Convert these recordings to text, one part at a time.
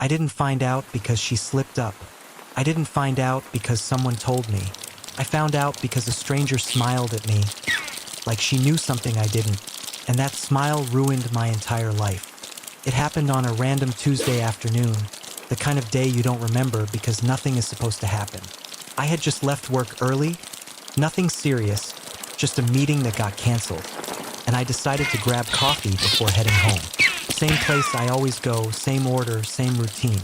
I didn't find out because she slipped up. I didn't find out because someone told me. I found out because a stranger smiled at me, like she knew something I didn't, and that smile ruined my entire life. It happened on a random Tuesday afternoon, the kind of day you don't remember because nothing is supposed to happen. I had just left work early, nothing serious, just a meeting that got canceled, and I decided to grab coffee before heading home. Same place I always go, same order, same routine.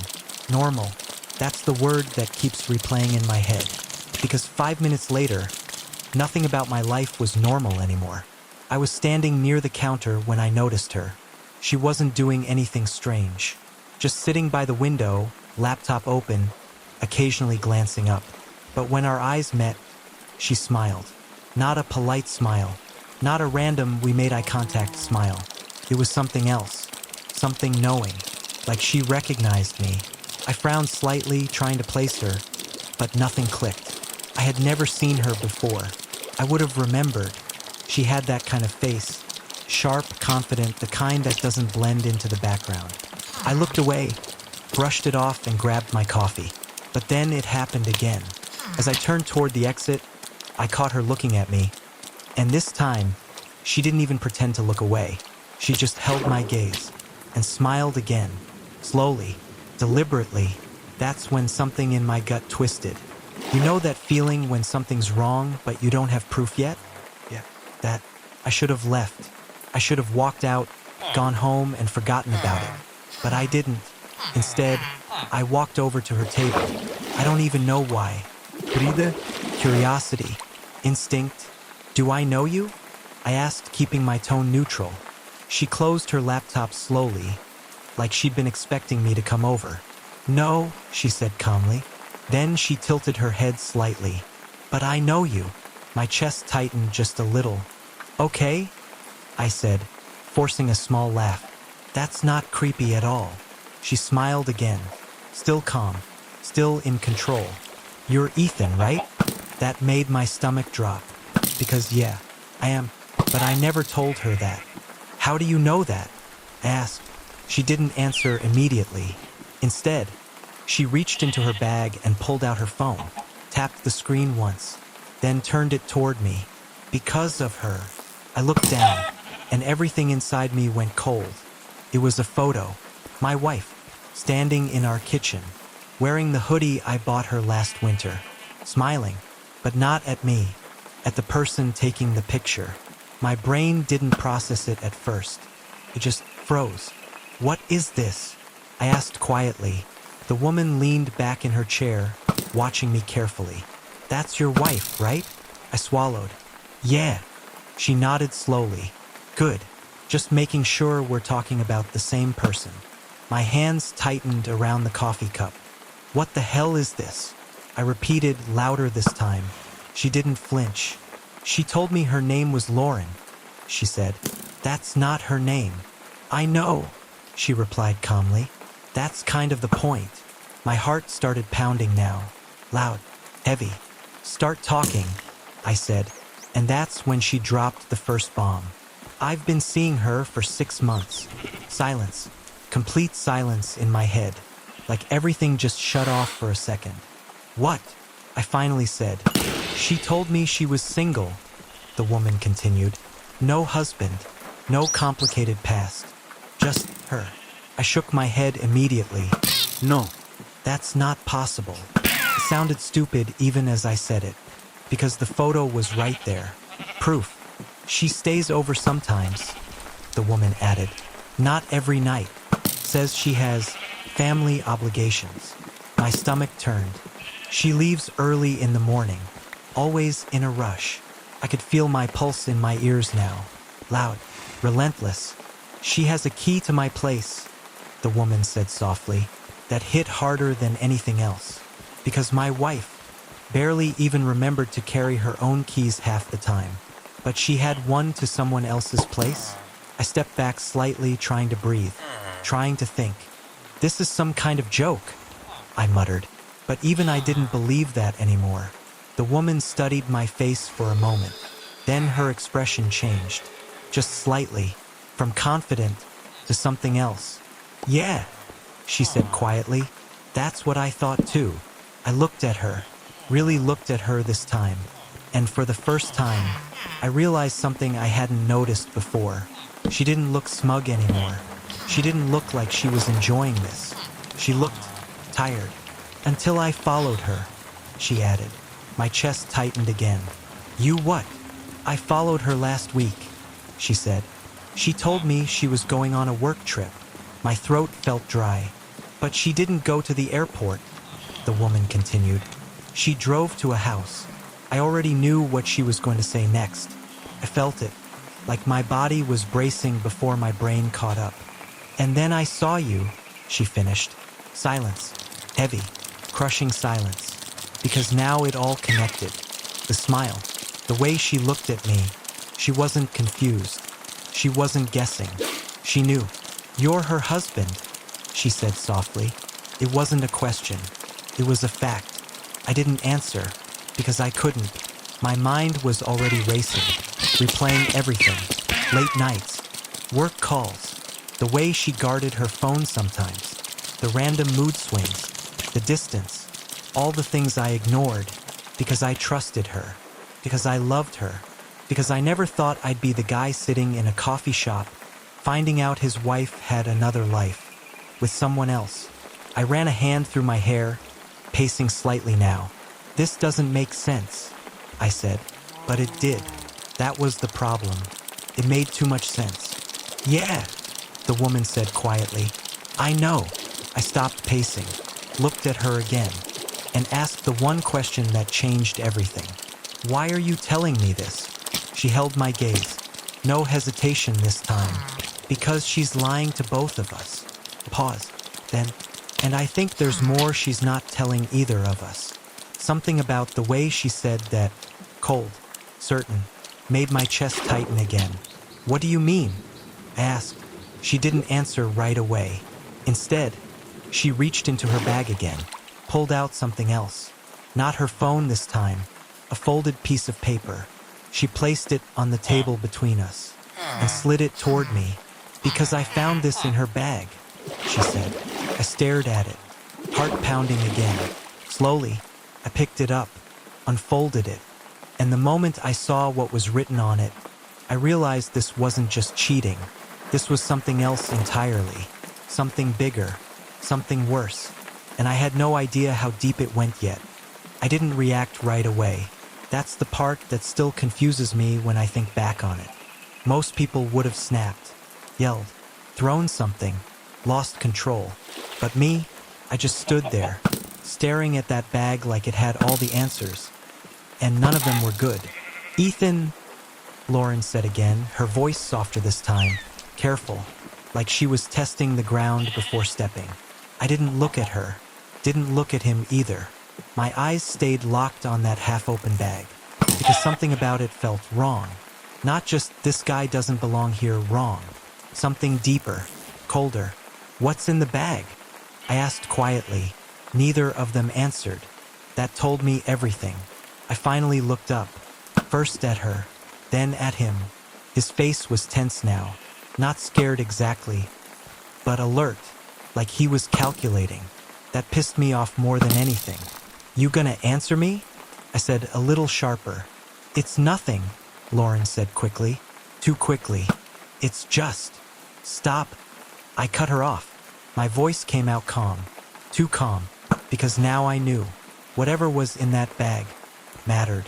Normal. That's the word that keeps replaying in my head. Because 5 minutes later, nothing about my life was normal anymore. I was standing near the counter when I noticed her. She wasn't doing anything strange. Just sitting by the window, laptop open, occasionally glancing up. But when our eyes met, she smiled. Not a polite smile. Not a random we made eye contact smile. It was something else. Something knowing. Like she recognized me. I frowned slightly, trying to place her, but nothing clicked. I had never seen her before. I would have remembered. She had that kind of face. Sharp, confident, the kind that doesn't blend into the background. I looked away, brushed it off, and grabbed my coffee. But then it happened again. As I turned toward the exit, I caught her looking at me. And this time, she didn't even pretend to look away. She just held my gaze and smiled again. Slowly, deliberately. That's when something in my gut twisted. You know that feeling when something's wrong, but you don't have proof yet? Yeah. That I should have left. I should have walked out, gone home, and forgotten about it. But I didn't. Instead, I walked over to her table. I don't even know why. Breathe? Curiosity. Instinct. Do I know you? I asked, keeping my tone neutral. She closed her laptop slowly, like she'd been expecting me to come over. No, she said calmly. Then she tilted her head slightly. But I know you. My chest tightened just a little. Okay, I said, forcing a small laugh. That's not creepy at all. She smiled again, still calm, still in control. You're Ethan, right? That made my stomach drop. Because yeah, I am. But I never told her that. How do you know that? I asked. She didn't answer immediately. Instead, she reached into her bag and pulled out her phone, tapped the screen once, then turned it toward me. Because of her, I looked down, and everything inside me went cold. It was a photo. My wife, standing in our kitchen, wearing the hoodie I bought her last winter, smiling, but not at me, at the person taking the picture. My brain didn't process it at first. It just froze. What is this? I asked quietly. The woman leaned back in her chair, watching me carefully. That's your wife, right? I swallowed. Yeah. She nodded slowly. Good. Just making sure we're talking about the same person. My hands tightened around the coffee cup. What the hell is this? I repeated louder this time. She didn't flinch. She told me her name was Lauren, she said. That's not her name. I know, she replied calmly. That's kind of the point. My heart started pounding now. Loud, heavy. Start talking, I said. And that's when she dropped the first bomb. I've been seeing her for 6 months. Silence. Complete silence in my head. Like everything just shut off for a second. What? I finally said. She told me she was single, the woman continued. No husband. No complicated past. Just her. I shook my head immediately. No, that's not possible. It sounded stupid even as I said it, because the photo was right there. Proof. She stays over sometimes, the woman added. Not every night. Says she has family obligations. My stomach turned. She leaves early in the morning, always in a rush. I could feel my pulse in my ears now. Loud, relentless. She has a key to my place, the woman said softly, that hit harder than anything else. Because my wife barely even remembered to carry her own keys half the time. But she had one to someone else's place. I stepped back slightly, trying to breathe, trying to think. This is some kind of joke, I muttered. But even I didn't believe that anymore. The woman studied my face for a moment. Then her expression changed, just slightly, from confident to something else. Yeah, she said quietly. That's what I thought too. I looked at her, really looked at her this time, and for the first time, I realized something I hadn't noticed before. She didn't look smug anymore. She didn't look like she was enjoying this. She looked tired. Until I followed her, she added. My chest tightened again. You what? I followed her last week, she said. She told me she was going on a work trip. My throat felt dry. But she didn't go to the airport, the woman continued. She drove to a house. I already knew what she was going to say next. I felt it, like my body was bracing before my brain caught up. And then I saw you, she finished. Silence. Heavy, crushing silence. Because now it all connected. The smile, the way she looked at me. She wasn't confused. She wasn't guessing. She knew. You're her husband, she said softly. It wasn't a question. It was a fact. I didn't answer, because I couldn't. My mind was already racing, replaying everything. Late nights, work calls, the way she guarded her phone sometimes, the random mood swings, the distance, all the things I ignored, because I trusted her, because I loved her, because I never thought I'd be the guy sitting in a coffee shop, finding out his wife had another life, with someone else. I ran a hand through my hair, pacing slightly now. This doesn't make sense, I said, but it did. That was the problem. It made too much sense. Yeah, the woman said quietly. I know. I stopped pacing, looked at her again, and asked the one question that changed everything. Why are you telling me this? She held my gaze. No hesitation this time. Because she's lying to both of us. Pause. Then, and I think there's more she's not telling either of us. Something about the way she said that, cold, certain, made my chest tighten again. What do you mean? I asked. She didn't answer right away. Instead, she reached into her bag again, pulled out something else. Not her phone this time, a folded piece of paper. She placed it on the table between us and slid it toward me. Because I found this in her bag, she said. I stared at it, heart pounding again. Slowly, I picked it up, unfolded it, and the moment I saw what was written on it, I realized this wasn't just cheating. This was something else entirely, something bigger, something worse, and I had no idea how deep it went yet. I didn't react right away. That's the part that still confuses me when I think back on it. Most people would have snapped, yelled, thrown something, lost control. But me, I just stood there, staring at that bag like it had all the answers. And none of them were good. Ethan, Lauren said again, her voice softer this time, careful, like she was testing the ground before stepping. I didn't look at her, didn't look at him either. My eyes stayed locked on that half-open bag, because something about it felt wrong. Not just this guy doesn't belong here wrong. Something deeper, colder. What's in the bag? I asked quietly. Neither of them answered. That told me everything. I finally looked up, first at her, then at him. His face was tense now, not scared exactly, but alert, like he was calculating. That pissed me off more than anything. You gonna answer me? I said a little sharper. It's nothing, Lauren said quickly. Too quickly. It's just. Stop. I cut her off. My voice came out calm. Too calm, because now I knew. Whatever was in that bag mattered.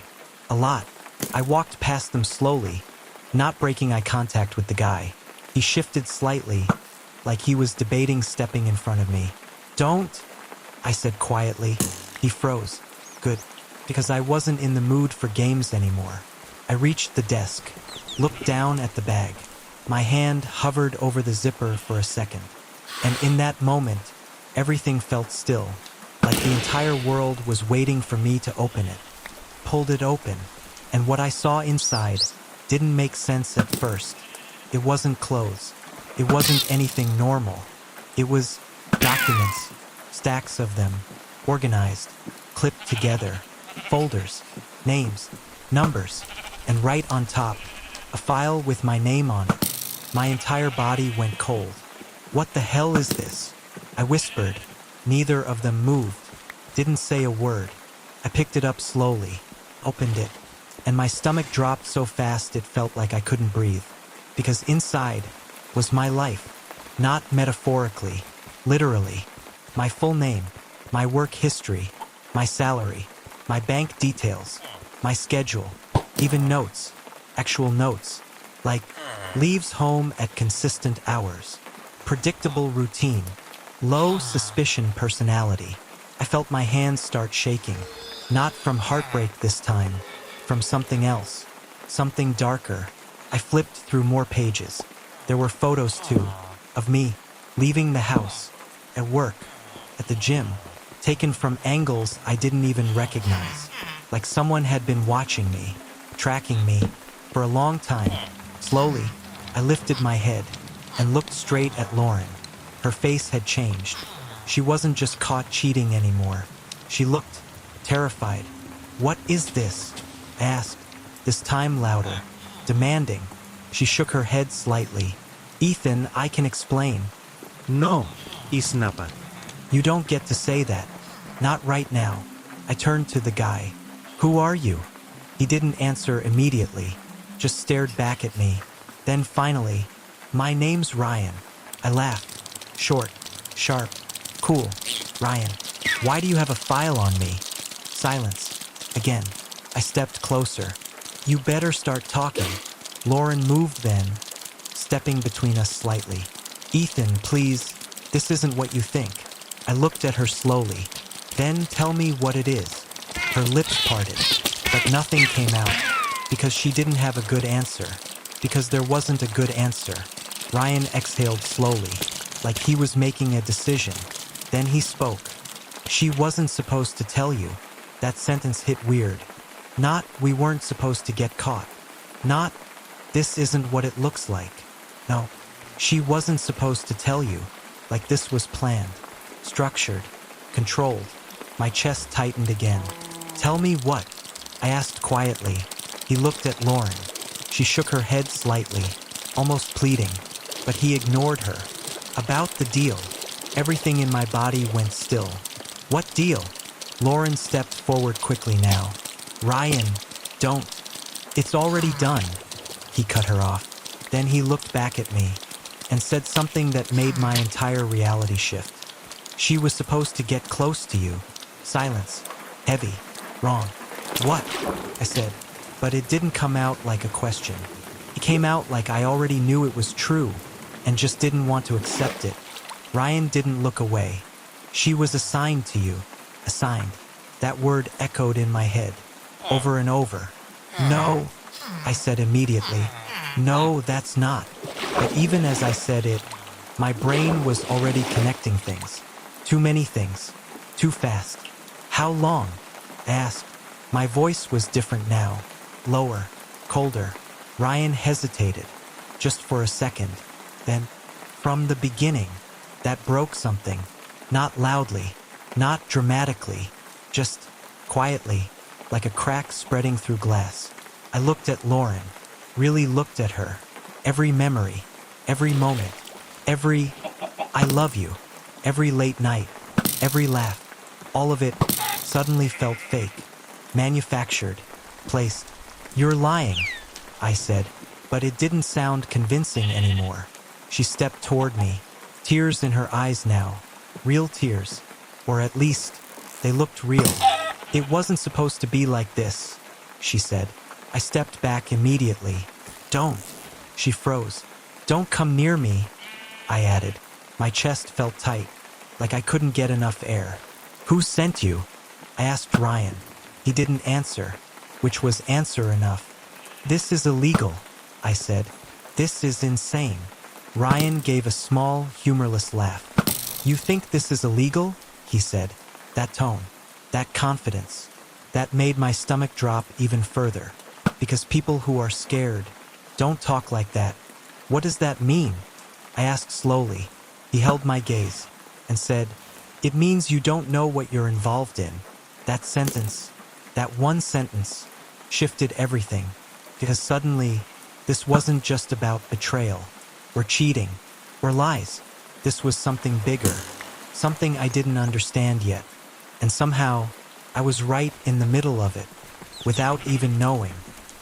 A lot. I walked past them slowly, not breaking eye contact with the guy. He shifted slightly, like he was debating stepping in front of me. Don't, I said quietly. He froze. Good, because I wasn't in the mood for games anymore. I reached the desk, looked down at the bag. My hand hovered over the zipper for a second. And in that moment, everything felt still, like the entire world was waiting for me to open it. Pulled it open, and what I saw inside didn't make sense at first. It wasn't clothes. It wasn't anything normal. It was documents, stacks of them, organized, clipped together, folders, names, numbers, and right on top, a file with my name on it. My entire body went cold. What the hell is this? I whispered. Neither of them moved, didn't say a word. I picked it up slowly, opened it, and my stomach dropped so fast it felt like I couldn't breathe. Because inside was my life, not metaphorically, literally. My full name, my work history, my salary, my bank details, my schedule, even notes, actual notes, like leaves home at consistent hours, predictable routine, low suspicion personality. I felt my hands start shaking, not from heartbreak this time, from something else, something darker. I flipped through more pages. There were photos too, of me leaving the house, at work, at the gym, taken from angles I didn't even recognize, like someone had been watching me, tracking me, for a long time. Slowly, I lifted my head and looked straight at Lauren. Her face had changed. She wasn't just caught cheating anymore. She looked terrified. "What is this?" I asked, this time louder, demanding. She shook her head slightly. "Ethan, I can explain." No, Isnapa. "You don't get to say that. Not right now." I turned to the guy. "Who are you?" He didn't answer immediately, just stared back at me. Then finally, "My name's Ryan." I laughed. Short, sharp, cool. "Ryan, why do you have a file on me?" Silence. Again. I stepped closer. "You better start talking." Lauren moved then, stepping between us slightly. "Ethan, please, this isn't what you think." I looked at her slowly. "Then tell me what it is." Her lips parted, but nothing came out, because she didn't have a good answer, because there wasn't a good answer. Ryan exhaled slowly, like he was making a decision. Then he spoke. "She wasn't supposed to tell you." That sentence hit weird. Not, "We weren't supposed to get caught." Not, "This isn't what it looks like." No, she wasn't supposed to tell you. Like this was planned, structured, controlled. My chest tightened again. "Tell me what?" I asked quietly. He looked at Lauren. She shook her head slightly, almost pleading, but he ignored her. "About the deal." Everything in my body went still. "What deal?" Lauren stepped forward quickly now. "Ryan, don't. It's already done." He cut her off. Then he looked back at me and said something that made my entire reality shift. "She was supposed to get close to you." Silence. Heavy. "Wrong." "What?" I said, but it didn't come out like a question. It came out like I already knew it was true and just didn't want to accept it. Ryan didn't look away. "She was assigned to you." Assigned. That word echoed in my head, over and over. "No," I said immediately. "No, that's not." But even as I said it, my brain was already connecting things. Too many things. Too fast. "How long?" I asked. My voice was different now. Lower. Colder. Ryan hesitated. Just for a second. Then, "From the beginning." That broke something. Not loudly. Not dramatically. Just quietly. Like a crack spreading through glass. I looked at Lauren. Really looked at her. Every memory. Every moment. Every "I love you." Every late night. Every laugh. All of it suddenly felt fake. Manufactured. Placed. "You're lying," I said, but it didn't sound convincing anymore. She stepped toward me. Tears in her eyes now. Real tears. Or at least, they looked real. "It wasn't supposed to be like this," she said. I stepped back immediately. "Don't." She froze. "Don't come near me," I added. My chest felt tight, like I couldn't get enough air. "Who sent you?" I asked Ryan. He didn't answer, which was answer enough. "This is illegal," I said. "This is insane." Ryan gave a small, humorless laugh. "You think this is illegal?" he said. That tone, that confidence, that made my stomach drop even further. Because people who are scared don't talk like that. "What does that mean?" I asked slowly. He held my gaze and said, "It means you don't know what you're involved in." That sentence, that one sentence, shifted everything. Because suddenly, this wasn't just about betrayal, or cheating, or lies. This was something bigger, something I didn't understand yet. And somehow, I was right in the middle of it, without even knowing.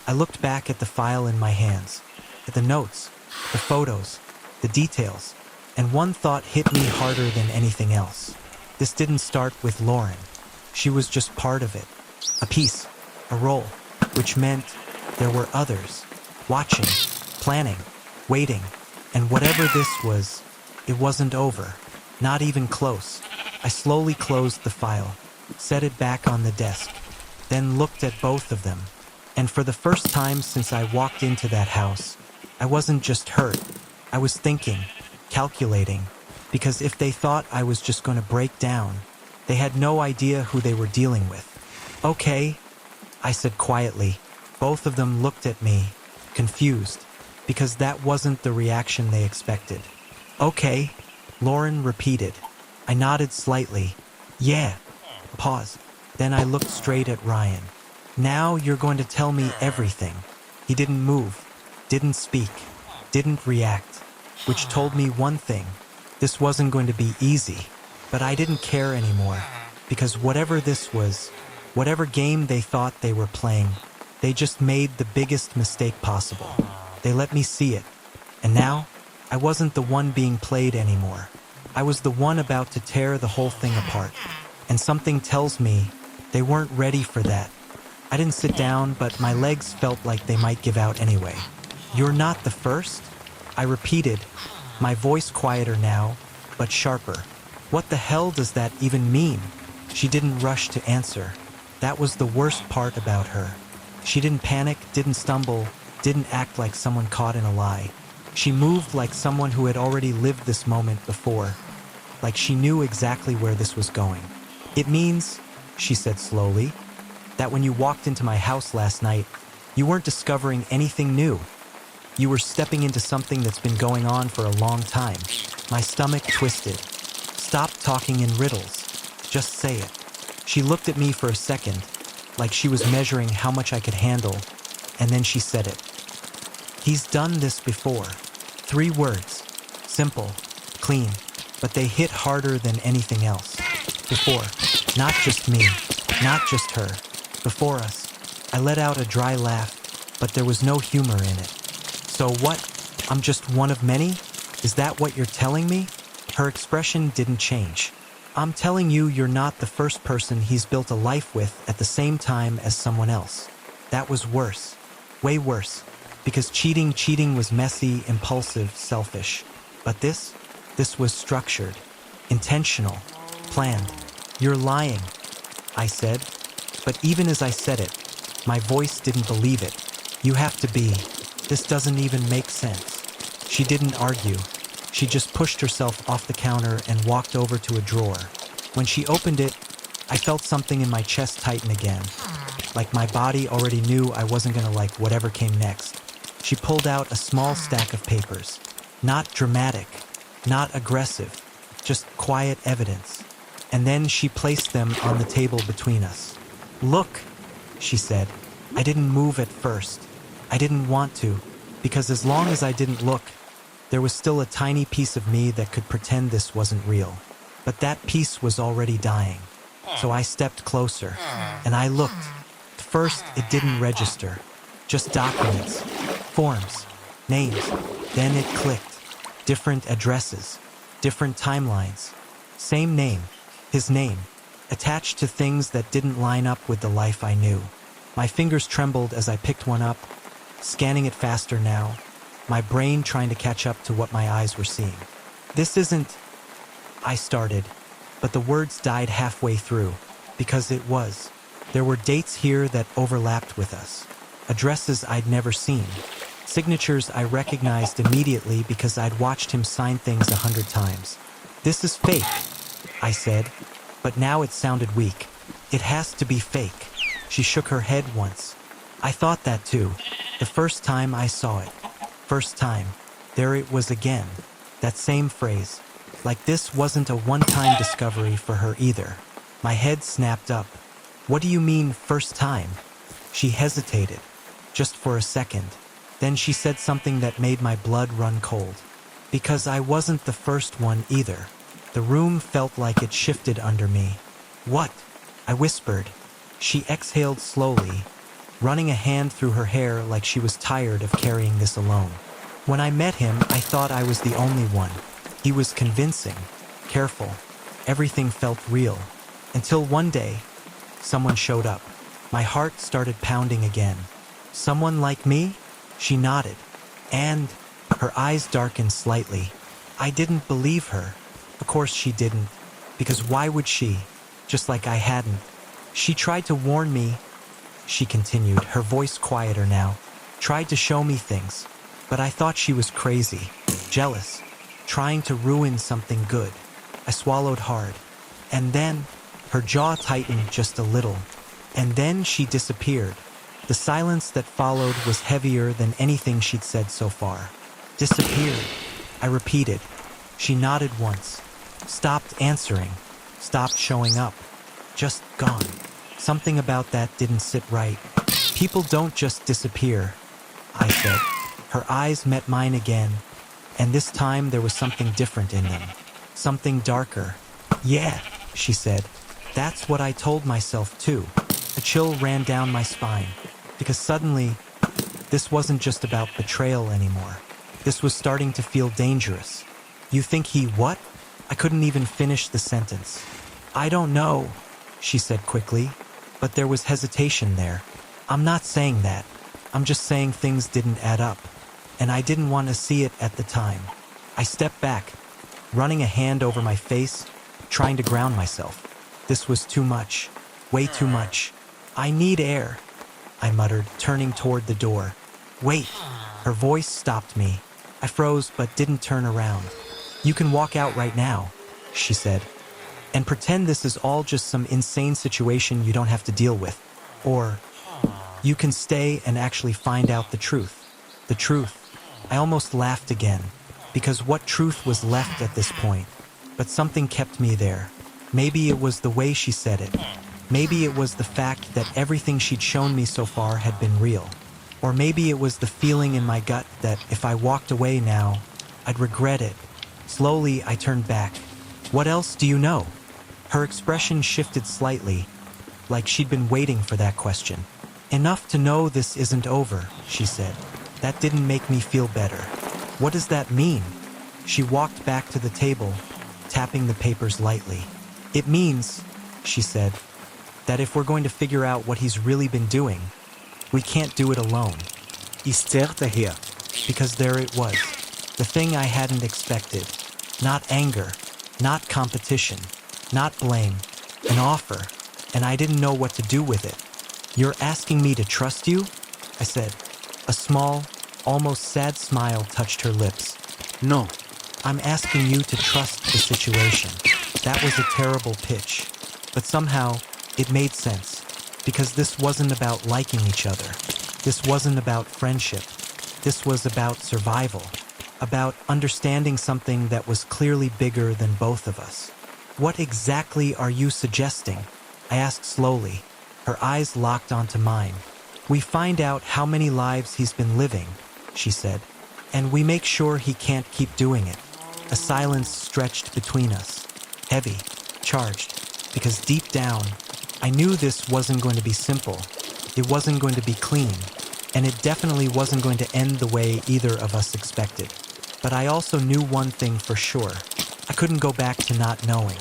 I looked back at the file in my hands, at the notes, the photos, the details, and one thought hit me harder than anything else. This didn't start with Lauren. She was just part of it. A piece, a role, which meant there were others, watching, planning, waiting, and whatever this was, it wasn't over, not even close. I slowly closed the file, set it back on the desk, then looked at both of them. And for the first time since I walked into that house, I wasn't just hurt. I was thinking, calculating, because if they thought I was just going to break down, they had no idea who they were dealing with. Okay, I said quietly. Both of them looked at me, confused, because that wasn't the reaction they expected. Okay, Lauren repeated. I nodded slightly. Yeah. Pause. Then I looked straight at Ryan. Now you're going to tell me everything. He didn't move, didn't speak, didn't react, which told me one thing. This wasn't going to be easy, but I didn't care anymore, because whatever this was, whatever game they thought they were playing, they just made the biggest mistake possible. They let me see it, and now, I wasn't the one being played anymore. I was the one about to tear the whole thing apart, and something tells me they weren't ready for that. I didn't sit down, but my legs felt like they might give out anyway. You're not the first? I repeated, my voice quieter now, but sharper. What the hell does that even mean? She didn't rush to answer. That was the worst part about her. She didn't panic, didn't stumble, didn't act like someone caught in a lie. She moved like someone who had already lived this moment before, like she knew exactly where this was going. It means, she said slowly, that when you walked into my house last night, you weren't discovering anything new. You were stepping into something that's been going on for a long time. My stomach twisted. Stop talking in riddles. Just say it. She looked at me for a second, like she was measuring how much I could handle, and then she said it. He's done this before. 3 words. Simple, clean, but they hit harder than anything else. Before. Not just me, not just her. Before us. I let out a dry laugh, but there was no humor in it. So what? I'm just one of many? Is that what you're telling me? Her expression didn't change. I'm telling you you're not the first person he's built a life with at the same time as someone else. That was worse. Way worse. Because cheating was messy, impulsive, selfish. But this was structured, intentional, planned. You're lying, I said. But even as I said it, my voice didn't believe it. You have to be. This doesn't even make sense. She didn't argue. She just pushed herself off the counter and walked over to a drawer. When she opened it, I felt something in my chest tighten again. Like my body already knew I wasn't gonna like whatever came next. She pulled out a small stack of papers. Not dramatic, not aggressive, just quiet evidence. And then she placed them on the table between us. Look, she said. I didn't move at first. I didn't want to, because as long as I didn't look, there was still a tiny piece of me that could pretend this wasn't real. But that piece was already dying. So I stepped closer, and I looked. At first, it didn't register. Just documents, forms, names. Then it clicked. Different addresses, different timelines. Same name, his name, attached to things that didn't line up with the life I knew. My fingers trembled as I picked one up, scanning it faster now, my brain trying to catch up to what my eyes were seeing. This isn't... I started, but the words died halfway through, because it was. There were dates here that overlapped with us, addresses I'd never seen, signatures I recognized immediately because I'd watched him sign things 100 times. This is fake, I said, but now it sounded weak. It has to be fake. She shook her head once. I thought that too, the first time I saw it. First time. There it was again. That same phrase. Like this wasn't a one-time discovery for her either. My head snapped up. What do you mean, first time? She hesitated, just for a second. Then she said something that made my blood run cold. Because I wasn't the first one either. The room felt like it shifted under me. "What?" I whispered. She exhaled slowly, running a hand through her hair like she was tired of carrying this alone. When I met him, I thought I was the only one. He was convincing, careful. Everything felt real. Until one day, someone showed up. My heart started pounding again. "Someone like me?" She nodded, and her eyes darkened slightly. I didn't believe her. Of course she didn't, because why would she? Just like I hadn't. "She tried to warn me," she continued, her voice quieter now. "Tried to show me things. But I thought she was crazy, jealous, trying to ruin something good." I swallowed hard. And then, her jaw tightened just a little. And then she disappeared. The silence that followed was heavier than anything she'd said so far. "Disappeared," I repeated. She nodded once, stopped answering, stopped showing up. Just gone. Something about that didn't sit right. "People don't just disappear," I said. Her eyes met mine again, and this time there was something different in them. Something darker. "Yeah," she said. "That's what I told myself too." A chill ran down my spine, because suddenly, this wasn't just about betrayal anymore. This was starting to feel dangerous. "You think he what?" I couldn't even finish the sentence. "I don't know," she said quickly, but there was hesitation there. "I'm not saying that. I'm just saying things didn't add up, and I didn't want to see it at the time." I stepped back, running a hand over my face, trying to ground myself. This was too much. Way too much. "I need air," I muttered, turning toward the door. "Wait." Her voice stopped me. I froze but didn't turn around. "You can walk out right now," she said, "and pretend this is all just some insane situation you don't have to deal with. Or you can stay and actually find out the truth." The truth. I almost laughed again, because what truth was left at this point? But something kept me there. Maybe it was the way she said it. Maybe it was the fact that everything she'd shown me so far had been real. Or maybe it was the feeling in my gut that if I walked away now, I'd regret it. Slowly, I turned back. "What else do you know?" Her expression shifted slightly, like she'd been waiting for that question. "Enough to know this isn't over," she said. That didn't make me feel better. "What does that mean?" She walked back to the table, tapping the papers lightly. "It means," she said, "that if we're going to figure out what he's really been doing, we can't do it alone." Isterte here. Because there it was, the thing I hadn't expected. Not anger, not competition, not blame, an offer, and I didn't know what to do with it. "You're asking me to trust you?" I said. A small, almost sad smile touched her lips. No. "I'm asking you to trust the situation." That was a terrible pitch, but somehow it made sense, because this wasn't about liking each other. This wasn't about friendship. This was about survival, about understanding something that was clearly bigger than both of us. "What exactly are you suggesting?" I asked slowly. Her eyes locked onto mine. "We find out how many lives he's been living," she said, "and we make sure he can't keep doing it." A silence stretched between us, heavy, charged, because deep down, I knew this wasn't going to be simple. It wasn't going to be clean, and it definitely wasn't going to end the way either of us expected. But I also knew one thing for sure. I couldn't go back to not knowing.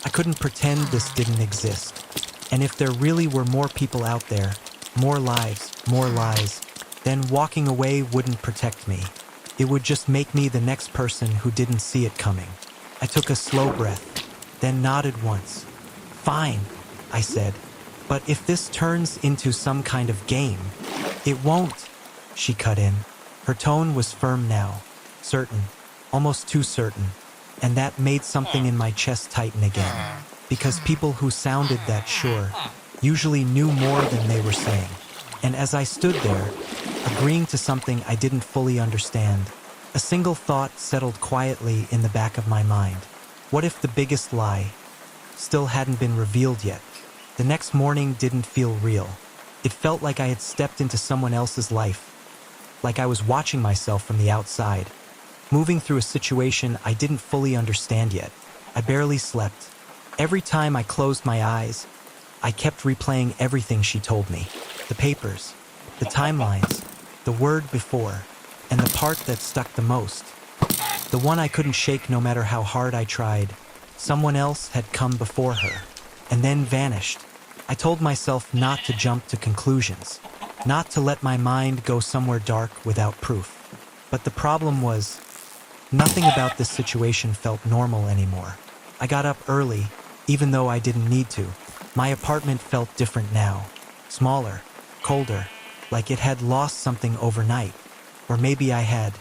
I couldn't pretend this didn't exist. And if there really were more people out there, more lives, more lies, then walking away wouldn't protect me. It would just make me the next person who didn't see it coming. I took a slow breath, then nodded once. "Fine," I said, "but if this turns into some kind of game..." "It won't," she cut in. Her tone was firm now, certain, almost too certain, and that made something in my chest tighten again, because people who sounded that sure usually knew more than they were saying. And as I stood there, agreeing to something I didn't fully understand, a single thought settled quietly in the back of my mind. What if the biggest lie still hadn't been revealed yet? The next morning didn't feel real. It felt like I had stepped into someone else's life, like I was watching myself from the outside, moving through a situation I didn't fully understand yet. I barely slept. Every time I closed my eyes, I kept replaying everything she told me. The papers, the timelines, the word before, and the part that stuck the most. The one I couldn't shake no matter how hard I tried. Someone else had come before her, and then vanished. I told myself not to jump to conclusions, not to let my mind go somewhere dark without proof. But the problem was, nothing about this situation felt normal anymore. I got up early, even though I didn't need to. My apartment felt different now. Smaller, colder, like it had lost something overnight. Or maybe I had.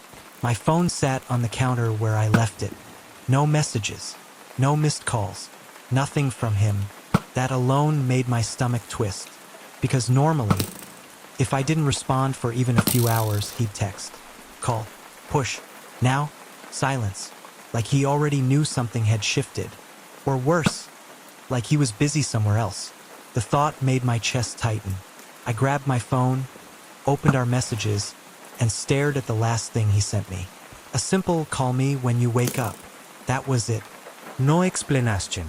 My phone sat on the counter where I left it. No messages, no missed calls, nothing from him. That alone made my stomach twist. Because normally, if I didn't respond for even a few hours, he'd text, call, push. Now, silence. Like he already knew something had shifted. Or worse, like he was busy somewhere else. The thought made my chest tighten. I grabbed my phone, opened our messages, and stared at the last thing he sent me. A simple call me when you wake up. That was it. No explanation.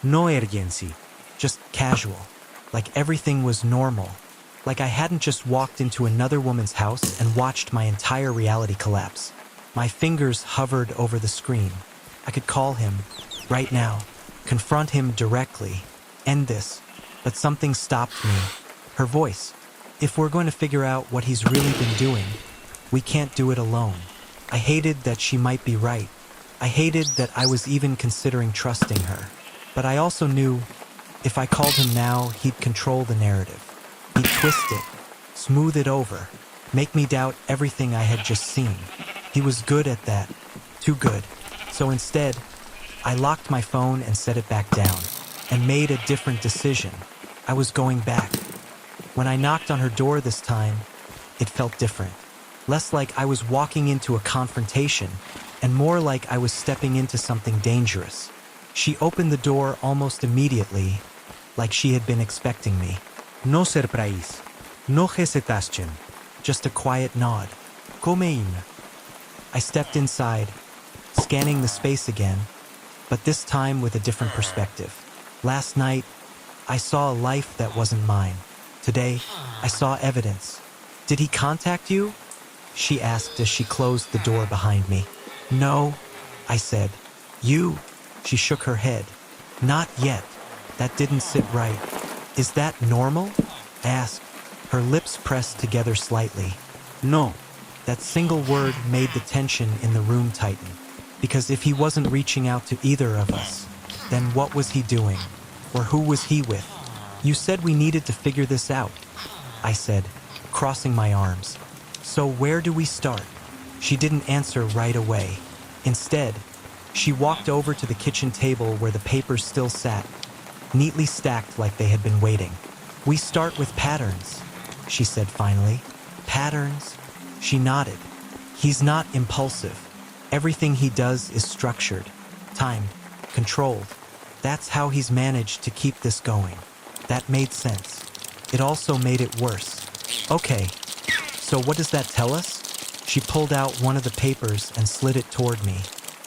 No urgency. Just casual. Like everything was normal. Like I hadn't just walked into another woman's house and watched my entire reality collapse. My fingers hovered over the screen. I could call him, right now, confront him directly, end this. But something stopped me. Her voice. If we're going to figure out what he's really been doing, we can't do it alone. I hated that she might be right. I hated that I was even considering trusting her. But I also knew, if I called him now, he'd control the narrative. He'd twist it, smooth it over, make me doubt everything I had just seen. He was good at that. Too good. So instead, I locked my phone and set it back down, and made a different decision. I was going back. When I knocked on her door this time, it felt different. Less like I was walking into a confrontation, and more like I was stepping into something dangerous. She opened the door almost immediately, like she had been expecting me. No surprise. No hesitation. Just a quiet nod. Come in. I stepped inside, scanning the space again, but this time with a different perspective. Last night, I saw a life that wasn't mine. Today, I saw evidence. Did he contact you? She asked as she closed the door behind me. No, I said. You? She shook her head. Not yet. That didn't sit right. Is that normal? I asked. Her lips pressed together slightly. No. That single word made the tension in the room tighten. Because if he wasn't reaching out to either of us, then what was he doing? Or who was he with? You said we needed to figure this out, I said, crossing my arms. So where do we start? She didn't answer right away. Instead, she walked over to the kitchen table where the papers still sat, neatly stacked like they had been waiting. We start with patterns, she said finally. Patterns? She nodded. He's not impulsive. Everything he does is structured, timed, controlled. That's how he's managed to keep this going. That made sense. It also made it worse. Okay, so what does that tell us? She pulled out one of the papers and slid it toward me.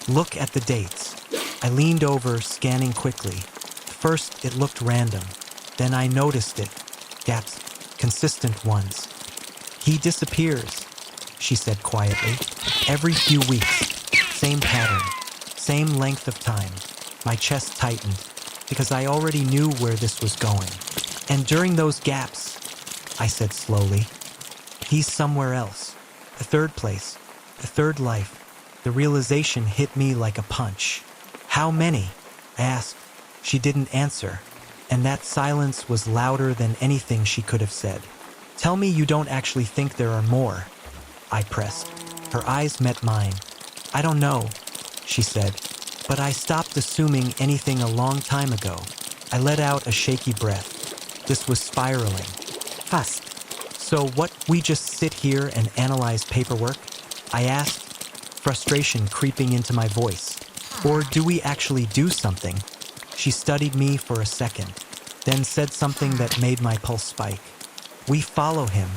Look at the dates. I leaned over, scanning quickly. First, it looked random. Then I noticed it. Gaps, consistent ones. He disappears, she said quietly. Every few weeks. Same pattern. Same length of time. My chest tightened, because I already knew where this was going. And during those gaps, I said slowly, he's somewhere else. A third place. A third life. The realization hit me like a punch. How many? I asked. She didn't answer, and that silence was louder than anything she could have said. Tell me you don't actually think there are more, I pressed. Her eyes met mine. I don't know, she said, but I stopped assuming anything a long time ago. I let out a shaky breath. This was spiraling. Fast. So what, we just sit here and analyze paperwork? I asked, frustration creeping into my voice. Or do we actually do something? She studied me for a second, then said something that made my pulse spike. We follow him.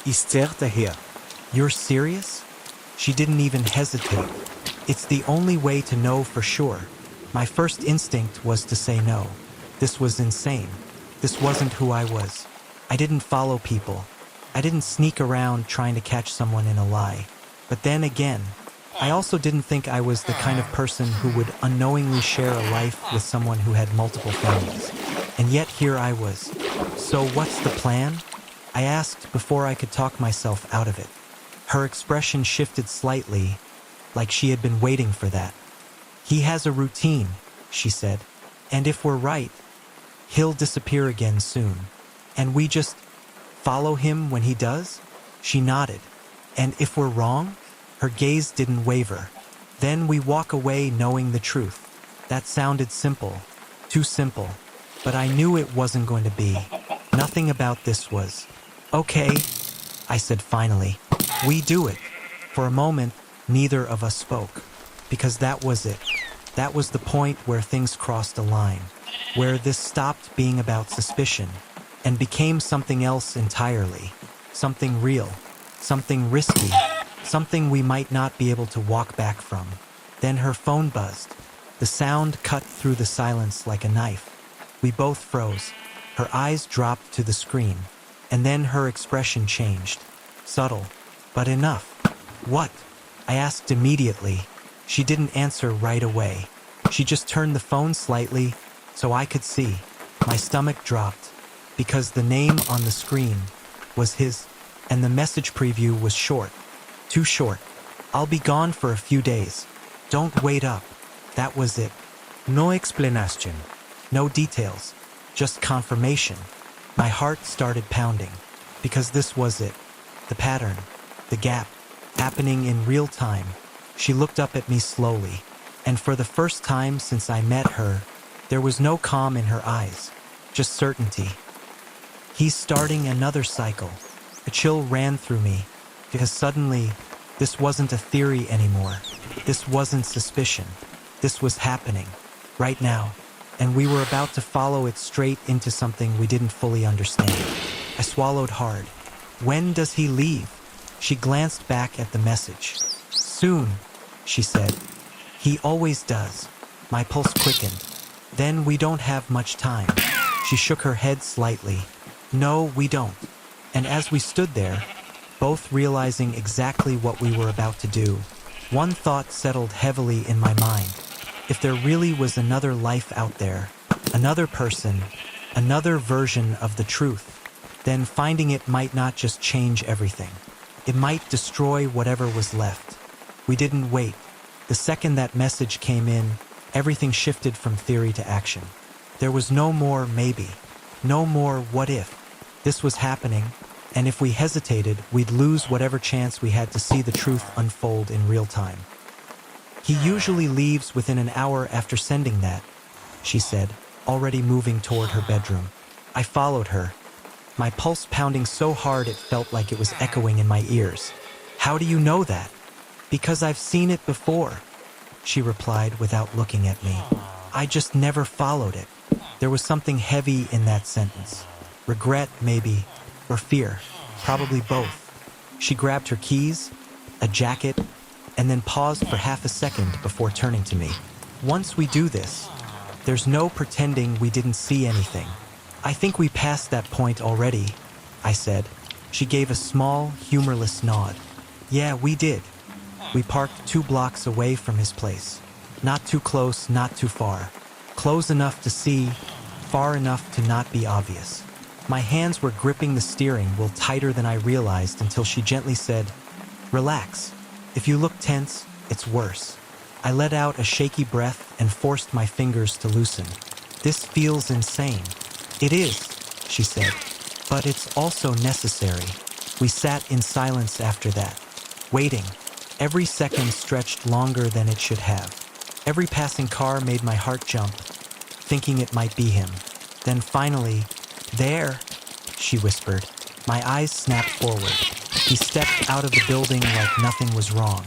Isterte here. You're serious? She didn't even hesitate. It's the only way to know for sure. My first instinct was to say no. This was insane. This wasn't who I was. I didn't follow people. I didn't sneak around trying to catch someone in a lie. But then again, I also didn't think I was the kind of person who would unknowingly share a life with someone who had multiple families. And yet here I was. So what's the plan? I asked before I could talk myself out of it. Her expression shifted slightly, like she had been waiting for that. He has a routine, she said. And if we're right, he'll disappear again soon. And we just follow him when he does? She nodded. And if we're wrong? Her gaze didn't waver. Then we walk away knowing the truth. That sounded simple. Too simple. But I knew it wasn't going to be. Nothing about this was. Okay, I said finally. We do it. For a moment, neither of us spoke. Because that was it. That was the point where things crossed a line. Where this stopped being about suspicion and became something else entirely. Something real. Something risky. Something we might not be able to walk back from. Then her phone buzzed. The sound cut through the silence like a knife. We both froze. Her eyes dropped to the screen. And then her expression changed. Subtle, but enough. What? I asked immediately. She didn't answer right away. She just turned the phone slightly so I could see. My stomach dropped because the name on the screen was his, and the message preview was short. Too short. I'll be gone for a few days. Don't wait up. That was it. No explanation. No details. Just confirmation. My heart started pounding. Because this was it. The pattern. The gap. Happening in real time. She looked up at me slowly. And for the first time since I met her, there was no calm in her eyes. Just certainty. He's starting another cycle. A chill ran through me. Because suddenly, this wasn't a theory anymore. This wasn't suspicion. This was happening. Right now. And we were about to follow it straight into something we didn't fully understand. I swallowed hard. When does he leave? She glanced back at the message. Soon, she said. He always does. My pulse quickened. Then we don't have much time. She shook her head slightly. No, we don't. And as we stood there, both realizing exactly what we were about to do, one thought settled heavily in my mind. If there really was another life out there, another person, another version of the truth, then finding it might not just change everything. It might destroy whatever was left. We didn't wait. The second that message came in, everything shifted from theory to action. There was no more maybe. No more what if. This was happening, and if we hesitated, we'd lose whatever chance we had to see the truth unfold in real time. He usually leaves within an hour after sending that, she said, already moving toward her bedroom. I followed her, my pulse pounding so hard it felt like it was echoing in my ears. How do you know that? Because I've seen it before, she replied without looking at me. I just never followed it. There was something heavy in that sentence. Regret, maybe, or fear, probably both. She grabbed her keys, a jacket, and then paused for half a second before turning to me. Once we do this, there's no pretending we didn't see anything. I think we passed that point already, I said. She gave a small, humorless nod. Yeah, we did. We parked 2 blocks away from his place. Not too close, not too far. Close enough to see, far enough to not be obvious. My hands were gripping the steering wheel tighter than I realized until she gently said, Relax. If you look tense, it's worse. I let out a shaky breath and forced my fingers to loosen. This feels insane. It is, she said, but it's also necessary. We sat in silence after that, waiting. Every second stretched longer than it should have. Every passing car made my heart jump, thinking it might be him. Then finally, there, she whispered. My eyes snapped forward. He stepped out of the building like nothing was wrong.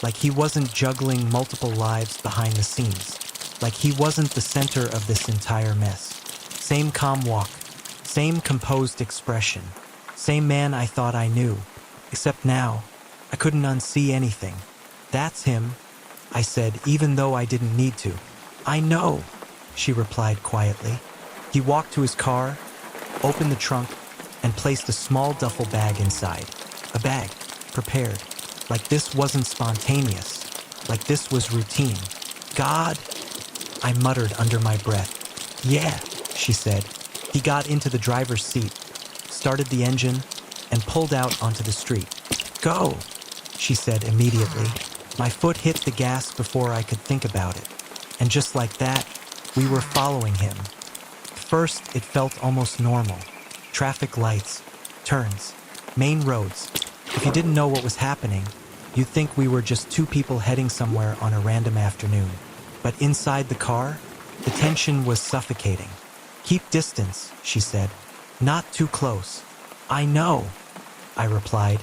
Like he wasn't juggling multiple lives behind the scenes. Like he wasn't the center of this entire mess. Same calm walk. Same composed expression. Same man I thought I knew. Except now, I couldn't unsee anything. That's him, I said, even though I didn't need to. I know, she replied quietly. He walked to his car, opened the trunk, and placed a small duffel bag inside. A bag, prepared. Like this wasn't spontaneous. Like this was routine. God, I muttered under my breath. Yeah, she said. He got into the driver's seat, started the engine, and pulled out onto the street. Go, she said immediately. My foot hit the gas before I could think about it. And just like that, we were following him. First, it felt almost normal. Traffic lights, turns, main roads. If you didn't know what was happening, you'd think we were just two people heading somewhere on a random afternoon. But inside the car, the tension was suffocating. Keep distance, she said. Not too close. I know, I replied,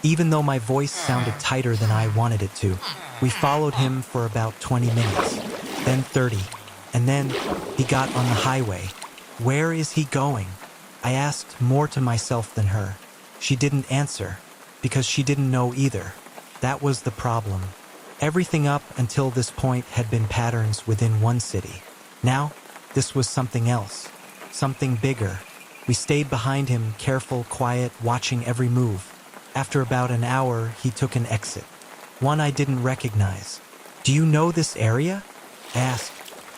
even though my voice sounded tighter than I wanted it to. We followed him for about 20 minutes, then 30, and then he got on the highway. Where is he going? I asked more to myself than her. She didn't answer, because she didn't know either. That was the problem. Everything up until this point had been patterns within one city. Now, this was something else, something bigger. We stayed behind him, careful, quiet, watching every move. After about an hour, he took an exit, one I didn't recognize. Do you know this area? I asked.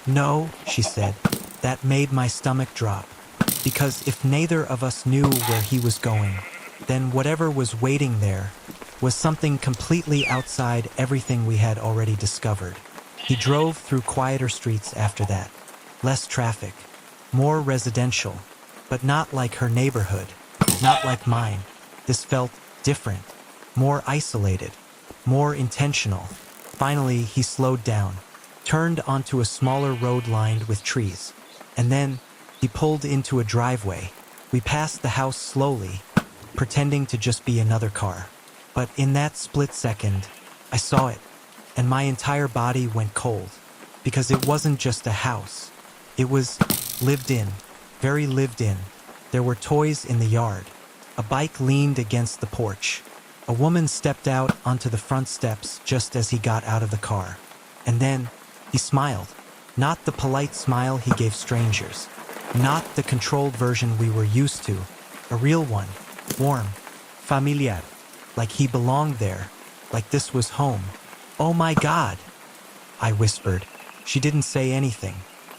No, she said. That made my stomach drop. Because if neither of us knew where he was going, then whatever was waiting there was something completely outside everything we had already discovered. He drove through quieter streets after that. Less traffic, more residential, but not like her neighborhood, not like mine. This felt different, more isolated, more intentional. Finally, he slowed down, turned onto a smaller road lined with trees, and then he pulled into a driveway. We passed the house slowly, pretending to just be another car. But in that split second, I saw it, and my entire body went cold, because it wasn't just a house. It was lived in, very lived in. There were toys in the yard. A bike leaned against the porch. A woman stepped out onto the front steps just as he got out of the car. And then he smiled. Not the polite smile he gave strangers. Not the controlled version we were used to. A real one. Warm. Familiar. Like he belonged there. Like this was home. Oh my God, I whispered. She didn't say anything.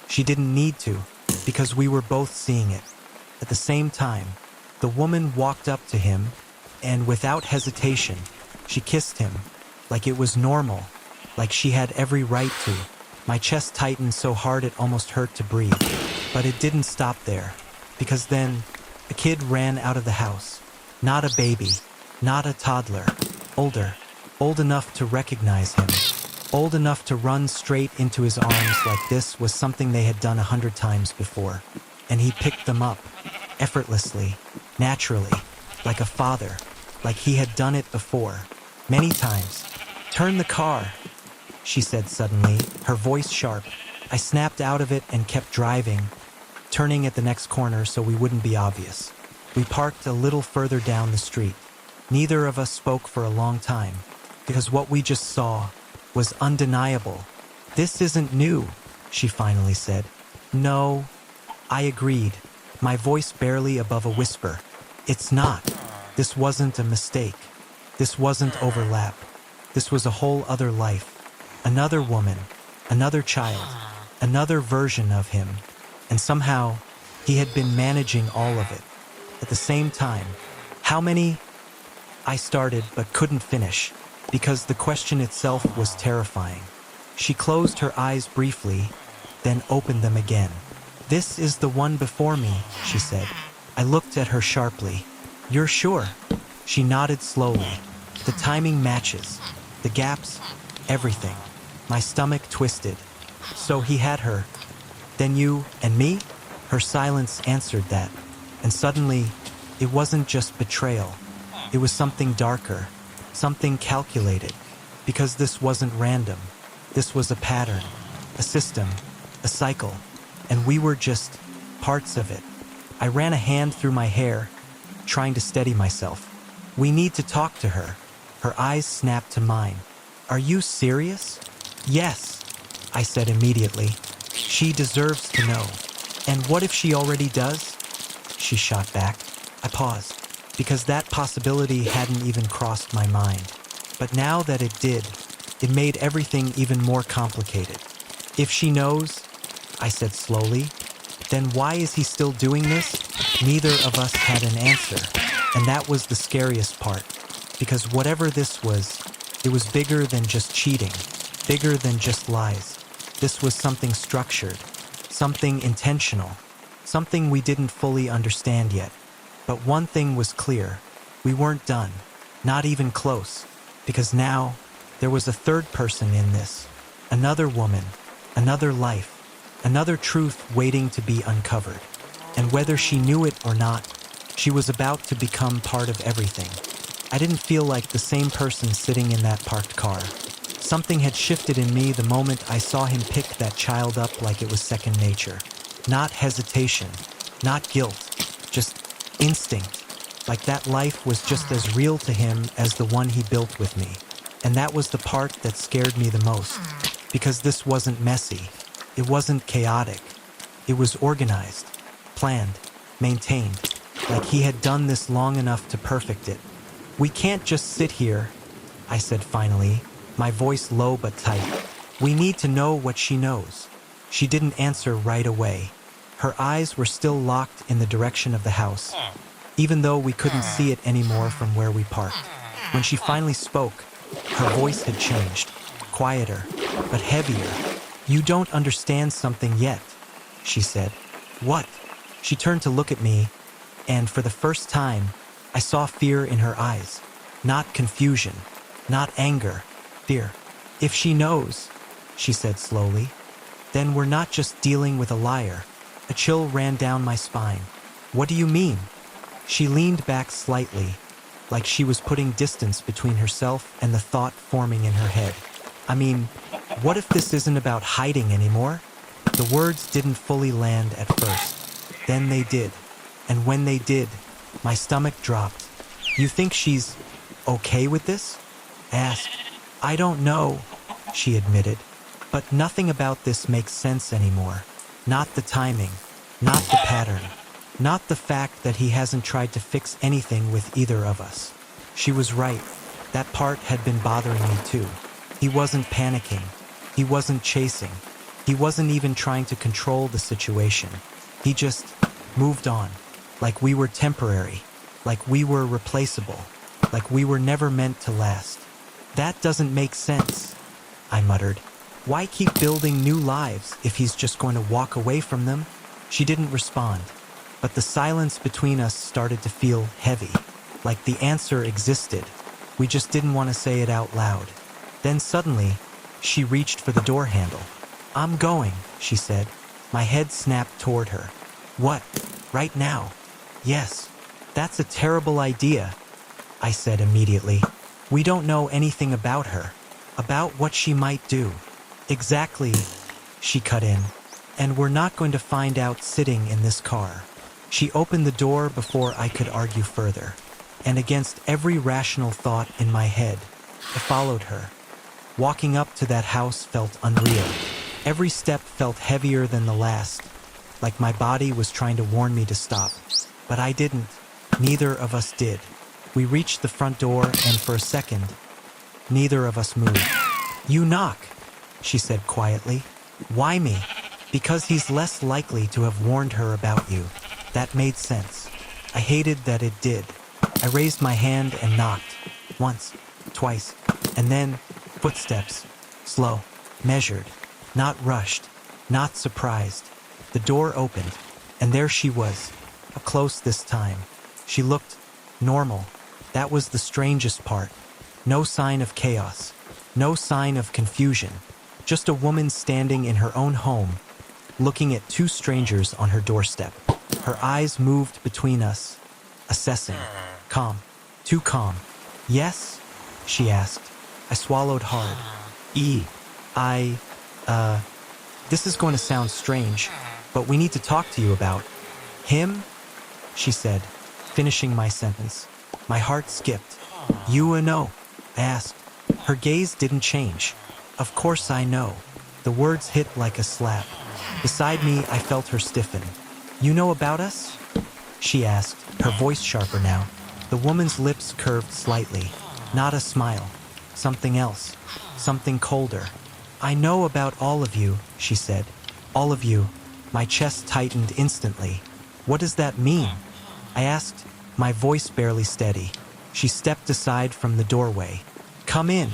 She didn't need to, because we were both seeing it. At the same time, the woman walked up to him, and without hesitation, she kissed him, like it was normal, like she had every right to. My chest tightened so hard it almost hurt to breathe. But it didn't stop there, because then a kid ran out of the house. Not a baby, not a toddler, older, old enough to recognize him, old enough to run straight into his arms like this was something they had done 100 times before. And he picked them up, effortlessly, naturally, like a father, like he had done it before, many times. Turn the car, she said suddenly, her voice sharp. I snapped out of it and kept driving, turning at the next corner so we wouldn't be obvious. We parked a little further down the street. Neither of us spoke for a long time, because what we just saw was undeniable. This isn't new, she finally said. No, I agreed, my voice barely above a whisper. It's not. This wasn't a mistake. This wasn't overlap. This was a whole other life. Another woman, another child, another version of him. And somehow, he had been managing all of it. At the same time, how many? I started but couldn't finish, because the question itself was terrifying. She closed her eyes briefly, then opened them again. This is the one before me, she said. I looked at her sharply. You're sure? She nodded slowly. The timing matches. The gaps, everything. My stomach twisted. So he had her. Then you and me? Her silence answered that. And suddenly, it wasn't just betrayal. It was something darker, something calculated. Because this wasn't random. This was a pattern, a system, a cycle. And we were just parts of it. I ran a hand through my hair, trying to steady myself. We need to talk to her. Her eyes snapped to mine. Are you serious? Yes. I said immediately. She deserves to know. And what if she already does? She shot back. I paused, because that possibility hadn't even crossed my mind. But now that it did, it made everything even more complicated. If she knows, I said slowly, then why is he still doing this? Neither of us had an answer, and that was the scariest part. Because whatever this was, it was bigger than just cheating, bigger than just lies. This was something structured, something intentional, something we didn't fully understand yet. But one thing was clear. We weren't done, not even close, because now there was a third person in this. Another woman, another life, another truth waiting to be uncovered. And whether she knew it or not, she was about to become part of everything. I didn't feel like the same person sitting in that parked car. Something had shifted in me the moment I saw him pick that child up like it was second nature. Not hesitation, not guilt, just instinct. Like that life was just as real to him as the one he built with me. And that was the part that scared me the most. Because this wasn't messy. It wasn't chaotic. It was organized, planned, maintained. Like he had done this long enough to perfect it. We can't just sit here, I said finally, my voice low but tight. We need to know what she knows. She didn't answer right away. Her eyes were still locked in the direction of the house, even though we couldn't see it anymore from where we parked. When she finally spoke, her voice had changed, quieter, but heavier. You don't understand something yet, she said. What? She turned to look at me, and for the first time, I saw fear in her eyes. Not confusion, not anger, fear. If she knows, she said slowly, then we're not just dealing with a liar. A chill ran down my spine. What do you mean? She leaned back slightly, like she was putting distance between herself and the thought forming in her head. I mean, what if this isn't about hiding anymore? The words didn't fully land at first. Then they did. And when they did, my stomach dropped. You think she's okay with this? I asked. I don't know, she admitted. But nothing about this makes sense anymore. Not the timing, not the pattern, not the fact that he hasn't tried to fix anything with either of us. She was right. That part had been bothering me too. He wasn't panicking. He wasn't chasing. He wasn't even trying to control the situation. He just moved on, like we were temporary, like we were replaceable, like we were never meant to last. That doesn't make sense, I muttered. Why keep building new lives if he's just going to walk away from them? She didn't respond, but the silence between us started to feel heavy, like the answer existed. We just didn't want to say it out loud. Then suddenly, she reached for the door handle. I'm going, she said. My head snapped toward her. What? Right now? Yes. That's a terrible idea, I said immediately. We don't know anything about her, about what she might do. Exactly, she cut in. And we're not going to find out sitting in this car. She opened the door before I could argue further. And against every rational thought in my head, I followed her. Walking up to that house felt unreal. Every step felt heavier than the last, like my body was trying to warn me to stop. But I didn't. Neither of us did. We reached the front door, and for a second, neither of us moved. You knock, she said quietly. Why me? Because he's less likely to have warned her about you. That made sense. I hated that it did. I raised my hand and knocked. Once, twice, and then footsteps. Slow, measured, not rushed, not surprised. The door opened, and there she was, up close this time. She looked normal. That was the strangest part. No sign of chaos, no sign of confusion. Just a woman standing in her own home, looking at two strangers on her doorstep. Her eyes moved between us, assessing. Calm. Too calm. Yes? She asked. I swallowed hard. This is going to sound strange, but we need to talk to you about him, she said, finishing my sentence. My heart skipped. You know? I asked. Her gaze didn't change. Of course I know. The words hit like a slap. Beside me, I felt her stiffen. "You know about us?" she asked, her voice sharper now. The woman's lips curved slightly. Not a smile. Something else. Something colder. "I know about all of you," she said. "All of you." My chest tightened instantly. "What does that mean?" I asked, my voice barely steady. She stepped aside from the doorway. "Come in,"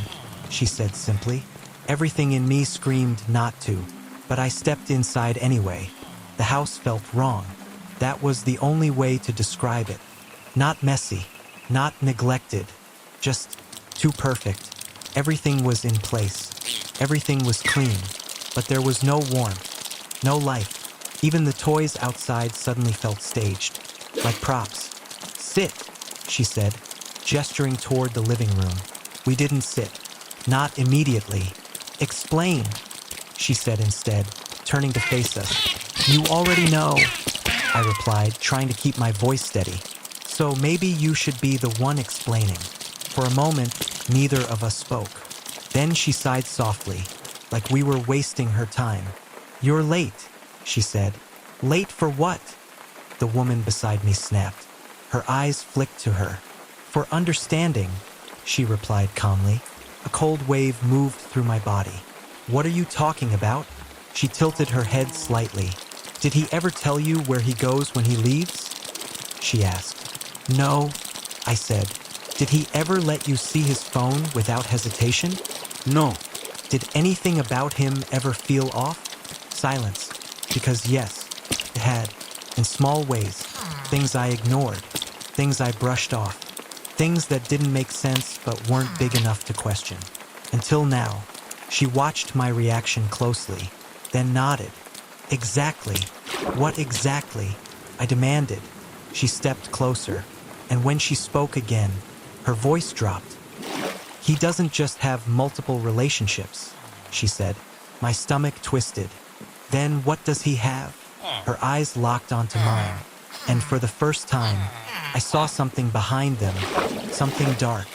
she said simply. Everything in me screamed not to, but I stepped inside anyway. The house felt wrong. That was the only way to describe it. Not messy, not neglected, just too perfect. Everything was in place. Everything was clean, but there was no warmth, no life. Even the toys outside suddenly felt staged, like props. "Sit," she said, gesturing toward the living room. We didn't sit. Not immediately. "Explain," she said instead, turning to face us. "You already know," I replied, trying to keep my voice steady. "So maybe you should be the one explaining." For a moment, neither of us spoke. Then she sighed softly, like we were wasting her time. "You're late," she said. "Late for what?" The woman beside me snapped. Her eyes flicked to her. "For understanding," she replied calmly. A cold wave moved through my body. "What are you talking about?" She tilted her head slightly. "Did he ever tell you where he goes when he leaves?" she asked. "No," I said. "Did he ever let you see his phone without hesitation?" No. "Did anything about him ever feel off?" Silence. Because yes, it had. In small ways. Things I ignored. Things I brushed off. Things that didn't make sense but weren't big enough to question. Until now. She watched my reaction closely, then nodded. "Exactly. What exactly?" I demanded. She stepped closer, and when she spoke again, her voice dropped. "He doesn't just have multiple relationships," she said. My stomach twisted. "Then what does he have?" Her eyes locked onto mine, and for the first time, I saw something behind them, something dark.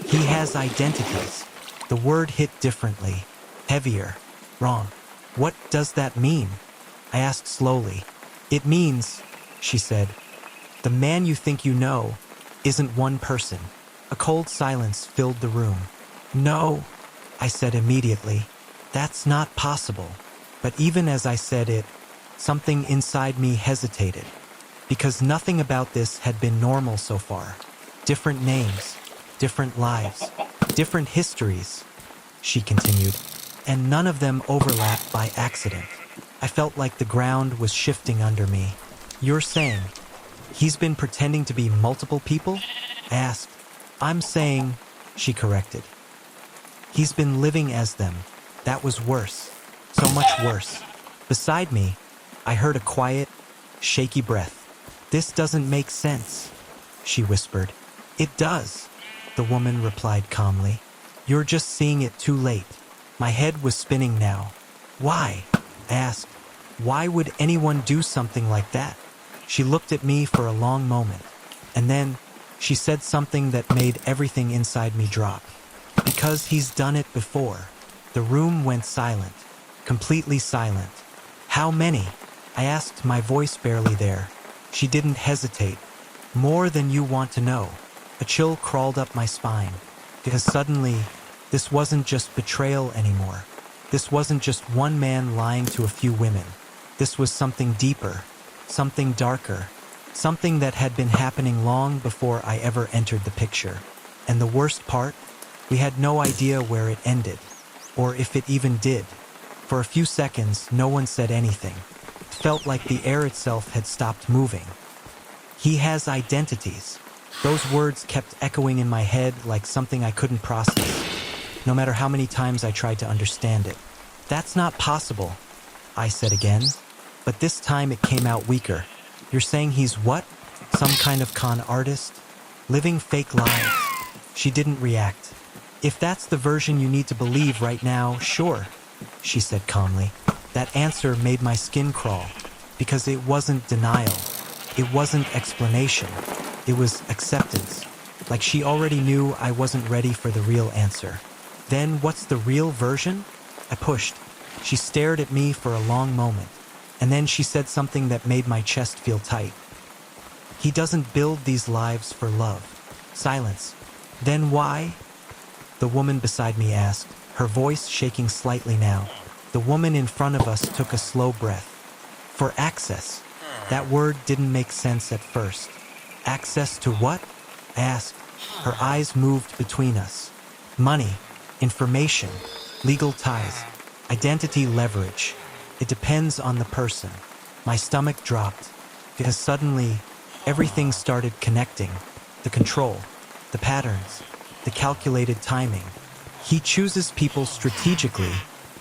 "He has identities." The word hit differently, heavier, wrong. "What does that mean?" I asked slowly. "It means," she said, "the man you think you know isn't one person." A cold silence filled the room. "No," I said immediately. "That's not possible." But even as I said it, something inside me hesitated. Because nothing about this had been normal so far. Different names, different lives, different histories, she continued, and none of them overlapped by accident. I felt like the ground was shifting under me. "You're saying he's been pretending to be multiple people?" I asked. "I'm saying," she corrected, "he's been living as them. That was worse. So much worse." Beside me, I heard a quiet, shaky breath. "This doesn't make sense," she whispered. "It does," the woman replied calmly. "You're just seeing it too late." My head was spinning now. "Why?" I asked. "Why would anyone do something like that?" She looked at me for a long moment, and then she said something that made everything inside me drop. "Because he's done it before." The room went silent, completely silent. "How many?" I asked, my voice barely there. She didn't hesitate. "More than you want to know." A chill crawled up my spine, because suddenly, this wasn't just betrayal anymore. This wasn't just one man lying to a few women. This was something deeper, something darker, something that had been happening long before I ever entered the picture. And the worst part, we had no idea where it ended, or if it even did. For a few seconds, no one said anything. It felt like the air itself had stopped moving. "He has identities." Those words kept echoing in my head like something I couldn't process, no matter how many times I tried to understand it. "That's not possible," I said again, but this time it came out weaker. "You're saying he's what? Some kind of con artist? Living fake lives?" She didn't react. "If that's the version you need to believe right now, sure," she said calmly. That answer made my skin crawl, because it wasn't denial. It wasn't explanation. It was acceptance. Like she already knew I wasn't ready for the real answer. "Then what's the real version?" I pushed, She stared at me for a long moment, and then she said something that made my chest feel tight. He doesn't build these lives for love. Silence. Then why? The woman beside me asked, her voice shaking slightly now. The woman in front of us took a slow breath. For access. That word didn't make sense at first. Access to what? I asked. Her eyes moved between us. Money, information, legal ties, identity leverage. It depends on the person. My stomach dropped because suddenly everything started connecting. The control, the patterns, the calculated timing. He chooses people strategically,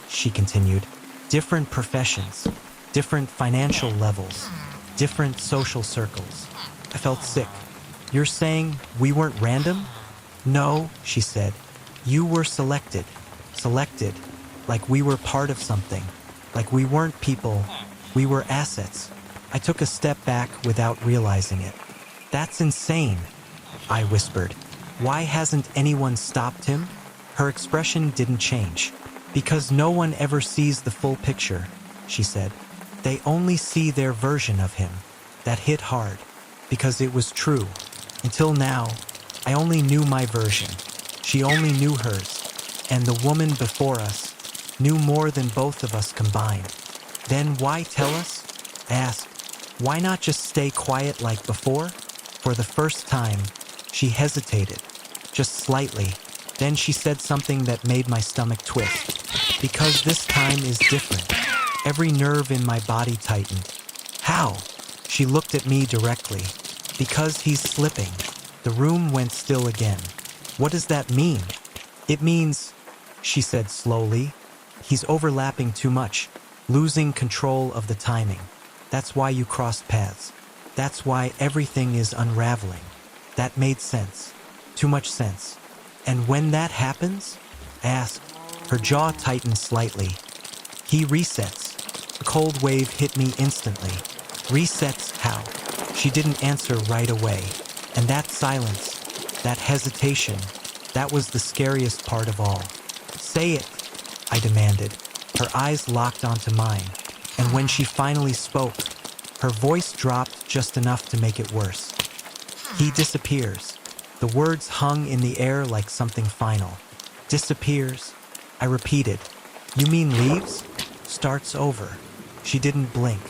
she continued. Different professions, different financial levels, different social circles. I felt sick. You're saying we weren't random? No, she said. You were selected. Selected. Like we were part of something. Like we weren't people. We were assets. I took a step back without realizing it. That's insane, I whispered. Why hasn't anyone stopped him? Her expression didn't change. Because no one ever sees the full picture, she said. They only see their version of him. That hit hard. Because it was true. Until now, I only knew my version. She only knew hers. And the woman before us knew more than both of us combined. Then why tell us? I asked. Why not just stay quiet like before? For the first time, she hesitated. Just slightly. Then she said something that made my stomach twist. Because this time is different. Every nerve in my body tightened. How? She looked at me directly. Because he's slipping. The room went still again. What does that mean? It means, she said slowly, he's overlapping too much, losing control of the timing. That's why you crossed paths. That's why everything is unraveling. That made sense. Too much sense. And when that happens? I asked. Her jaw tightened slightly. He resets. A cold wave hit me instantly. Resets how? She didn't answer right away. And that silence, that hesitation, that was the scariest part of all. Say it, I demanded. Her eyes locked onto mine. And when she finally spoke, her voice dropped just enough to make it worse. He disappears. The words hung in the air like something final. Disappears. I repeated. You mean leaves? Starts over. She didn't blink.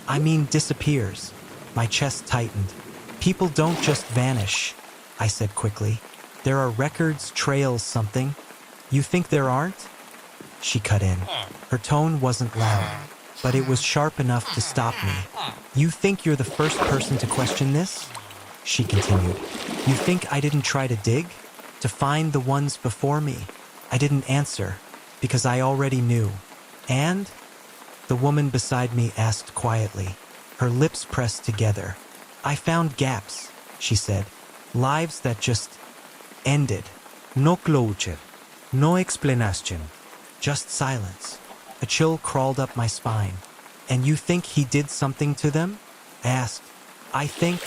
I mean disappears. My chest tightened. People don't just vanish, I said quickly. There are records, trails, something. You think there aren't? She cut in. Her tone wasn't loud, but it was sharp enough to stop me. You think you're the first person to question this? She continued. You think I didn't try to dig? To find the ones before me? I didn't answer, because I already knew. And? The woman beside me asked quietly, her lips pressed together. I found gaps, she said. Lives that just ended. No closure. No explanation. Just silence. A chill crawled up my spine. And you think he did something to them? I asked. I think,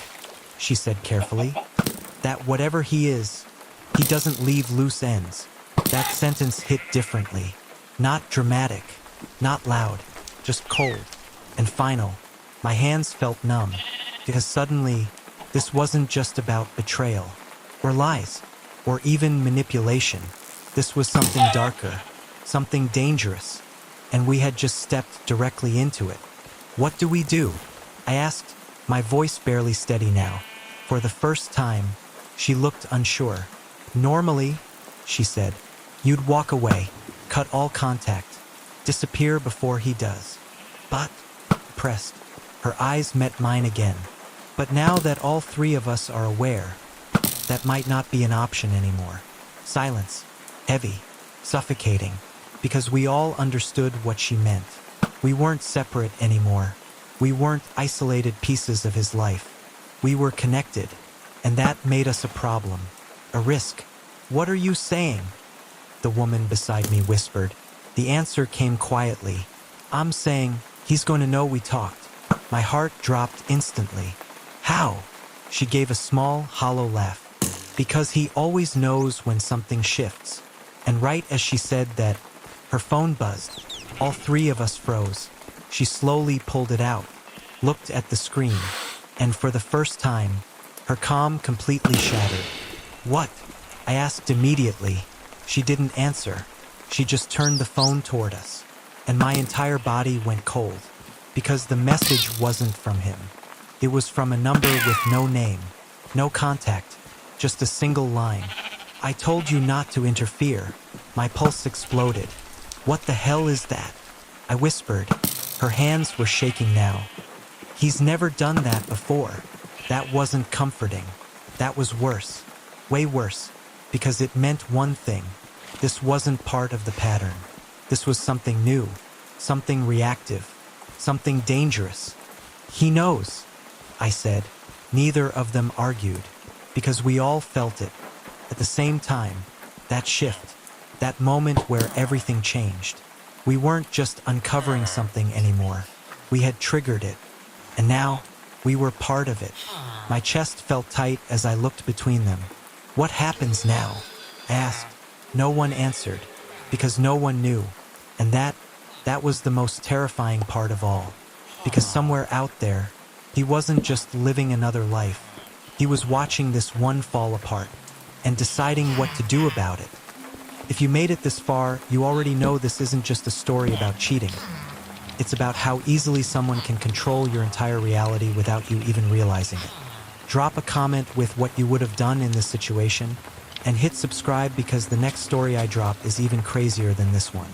she said carefully, that whatever he is, he doesn't leave loose ends. That sentence hit differently. Not dramatic, not loud, just cold and final. My hands felt numb, because suddenly, this wasn't just about betrayal, or lies, or even manipulation. This was something darker, something dangerous, and we had just stepped directly into it. What do we do? I asked, my voice barely steady now. For the first time, she looked unsure. Normally, she said, you'd walk away, cut all contact, disappear before he does. But, pressed, her eyes met mine again. But now that all three of us are aware, that might not be an option anymore. Silence, heavy, suffocating, because we all understood what she meant. We weren't separate anymore. We weren't isolated pieces of his life. We were connected, and that made us a problem, a risk. What are you saying? The woman beside me whispered. The answer came quietly. I'm saying he's going to know we talked. My heart dropped instantly. How? She gave a small, hollow laugh. Because he always knows when something shifts. And right as she said that, her phone buzzed. All three of us froze. She slowly pulled it out, looked at the screen, and for the first time, her calm completely shattered. "What?" I asked immediately. She didn't answer. She just turned the phone toward us, and my entire body went cold, because the message wasn't from him. It was from a number with no name, no contact, just a single line. "I told you not to interfere." My pulse exploded. "What the hell is that?" I whispered. Her hands were shaking now. "He's never done that before." That wasn't comforting. That was worse. Way worse. Because it meant one thing. This wasn't part of the pattern. This was something new. Something reactive. Something dangerous. "He knows," I said. Neither of them argued. Because we all felt it. At the same time, that shift. That moment where everything changed. We weren't just uncovering something anymore. We had triggered it. And now, we were part of it. My chest felt tight as I looked between them. "What happens now?" I asked. No one answered, because no one knew. And that was the most terrifying part of all. Because somewhere out there, he wasn't just living another life. He was watching this one fall apart and deciding what to do about it. If you made it this far, you already know this isn't just a story about cheating. It's about how easily someone can control your entire reality without you even realizing it. Drop a comment with what you would have done in this situation, and hit subscribe because the next story I drop is even crazier than this one.